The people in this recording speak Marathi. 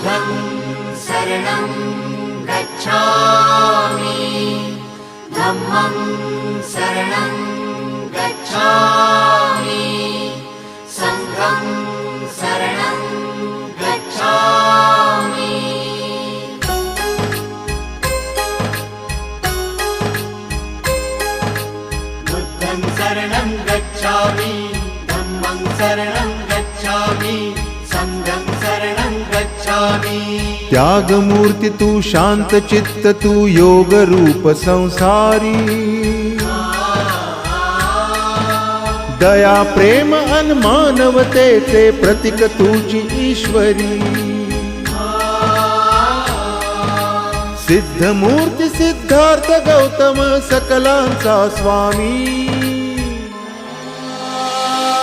बुद्धं शरणं गच्छामि धम्मं शरणं गच्छामि संघं शरणं गच्छामि बुद्धं शरणं गच्छामि धम्मं शरणं गच्छामि संघं शरणं गच्छामि। त्याग मूर्ति तू शांत चित्त तू योग रूप संसारी दया प्रेम अन मानवतेचे प्रतीक तुझी ईश्वरी सिद्ध मूर्ती सिद्धार्थ गौतम सकलांचा स्वामी